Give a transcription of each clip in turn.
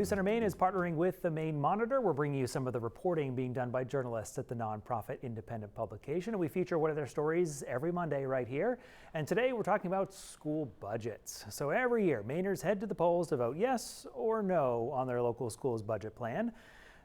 News Center Maine is partnering with the Maine Monitor. We're bringing you some of the reporting being done by journalists at the nonprofit independent publication. And we feature one of their stories every Monday right here. And today we're talking about school budgets. So every year, Mainers head to the polls to vote yes or no on their local school's budget plan.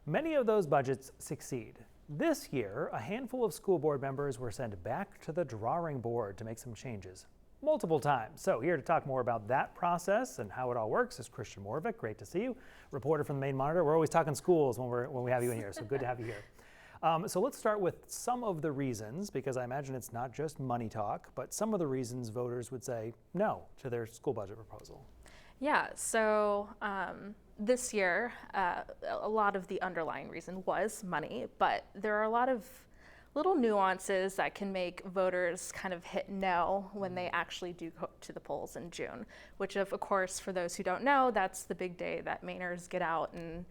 Many of those budgets succeed. This year, a handful of school board members were sent back to the drawing board to make some changes. Multiple times. So here to talk more about that process and how it all works is Christian Morvik. Great to see you. Reporter from the Maine Monitor. We're always talking schools when we have you in here, so good to have you here. So let's start with some of the reasons, because I imagine it's not just money talk, but some of the reasons voters would say no to their school budget proposal. Yeah, so this year, a lot of the underlying reason was money, but there are a lot of little nuances that can make voters kind of hit no when they actually do go to the polls in June, which of course, for those who don't know, that's the big day that Mainers get out and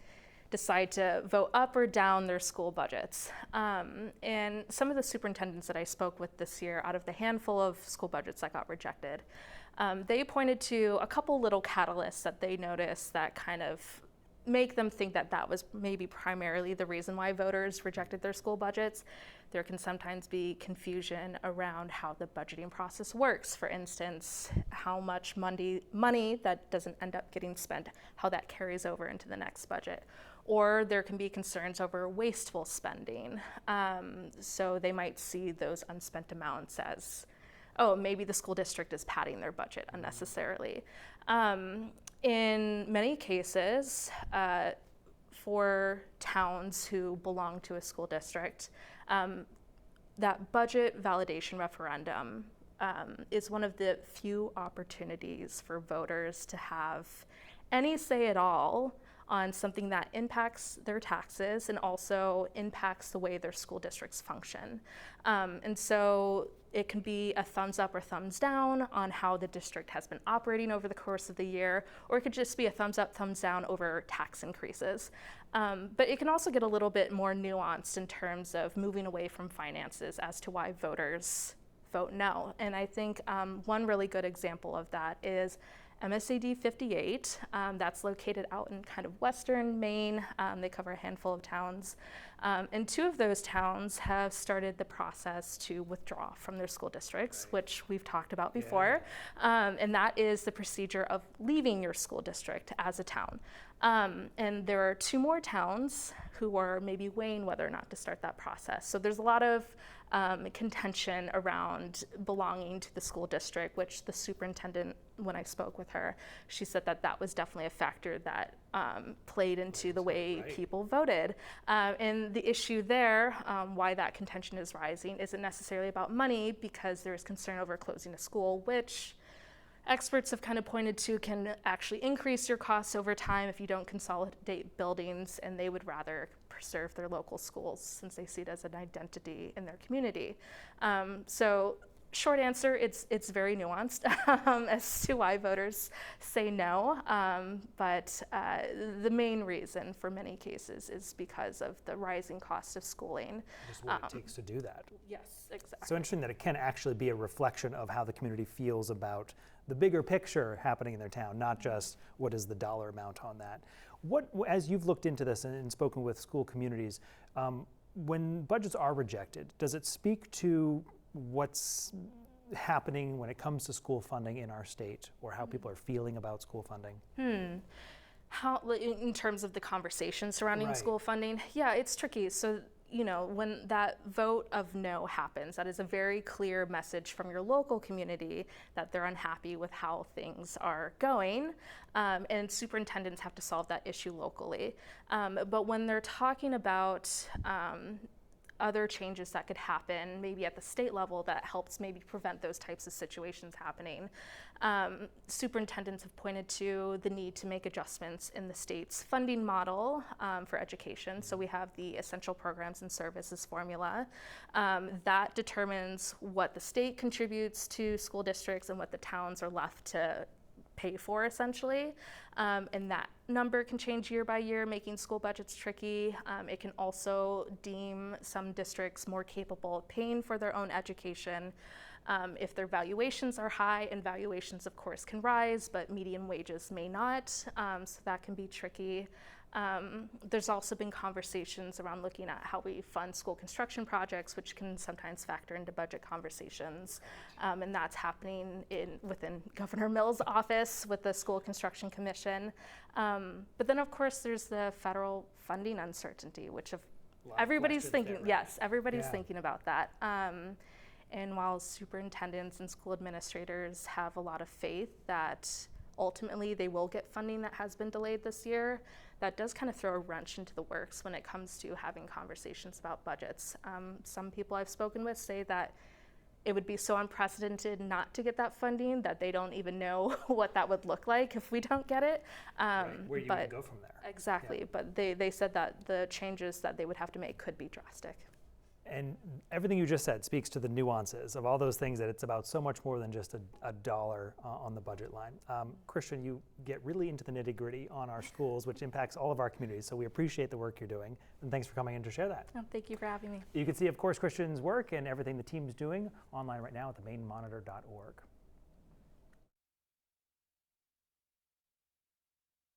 decide to vote up or down their school budgets. And some of the superintendents that I spoke with this year, out of the handful of school budgets that got rejected, they pointed to a couple little catalysts that they noticed that kind of make them think that that was maybe primarily the reason why voters rejected their school budgets. There can sometimes be confusion around how the budgeting process works. For instance, how much money that doesn't end up getting spent, how that carries over into the next budget. Or there can be concerns over wasteful spending. So they might see those unspent amounts as, oh, maybe the school district is padding their budget unnecessarily. In many cases, for towns who belong to a school district, that budget validation referendum is one of the few opportunities for voters to have any say at all on something that impacts their taxes and also impacts the way their school districts function. And so it can be a thumbs up or thumbs down on how the district has been operating over the course of the year, or it could just be a thumbs up, thumbs down over tax increases. But it can also get a little bit more nuanced in terms of moving away from finances as to why voters vote no. And I think one really good example of that is MSAD 58, that's located out in kind of western Maine. They cover a handful of towns. And two of those towns have started the process to withdraw from their school districts, which we've talked about before. Yeah. And that is the procedure of leaving your school district as a town. And there are two more towns who are maybe weighing whether or not to start that process. So there's a lot of contention around belonging to the school district, which the superintendent, when I spoke with her, she said that that was definitely a factor that played into the way people voted. And the issue there, why that contention is rising, isn't necessarily about money, because there's concern over closing a school, which experts have kind of pointed to can actually increase your costs over time if you don't consolidate buildings, and they would rather preserve their local schools since they see it as an identity in their community. So short answer, it's very nuanced as to why voters say no, but the main reason for many cases is because of the rising cost of schooling. Just what it takes to do that. Yes, exactly. So interesting that it can actually be a reflection of how the community feels about the bigger picture happening in their town, not just what is the dollar amount on that. What, as you've looked into this and spoken with school communities, when budgets are rejected, does it speak to what's happening when it comes to school funding in our state, or how people are feeling about school funding? How, in terms of the conversation surrounding school funding? Yeah, it's tricky. So, you know, when that vote of no happens, that is a very clear message from your local community that they're unhappy with how things are going, and superintendents have to solve that issue locally. But when they're talking about other changes that could happen, maybe at the state level, that helps maybe prevent those types of situations happening, superintendents have pointed to the need to make adjustments in the state's funding model for education. So we have the Essential Programs and Services formula that determines what the state contributes to school districts and what the towns are left to pay for, essentially. And that number can change year by year, making school budgets tricky. It can also deem some districts more capable of paying for their own education. If their valuations are high, and valuations of course can rise, but median wages may not, so that can be tricky. There's also been conversations around looking at how we fund school construction projects, which can sometimes factor into budget conversations. And that's happening within Governor Mills' office with the School Construction Commission. But then, of course, there's the federal funding uncertainty, which everybody's thinking, yes, everybody's thinking about that. And while superintendents and school administrators have a lot of faith that ultimately they will get funding that has been delayed this year, that does kind of throw a wrench into the works when it comes to having conversations about budgets. Some people I've spoken with say that it would be so unprecedented not to get that funding that they don't even know what that would look like if we don't get it. Where you would go from there. Exactly, but they said that the changes that they would have to make could be drastic. And everything you just said speaks to the nuances of all those things, that it's about so much more than just a dollar on the budget line. Christian, you get really into the nitty-gritty on our schools, which impacts all of our communities, so we appreciate the work you're doing, and thanks for coming in to share that. Oh, thank you for having me. You can see, of course, Christian's work and everything the team's doing online right now at themainemonitor.org.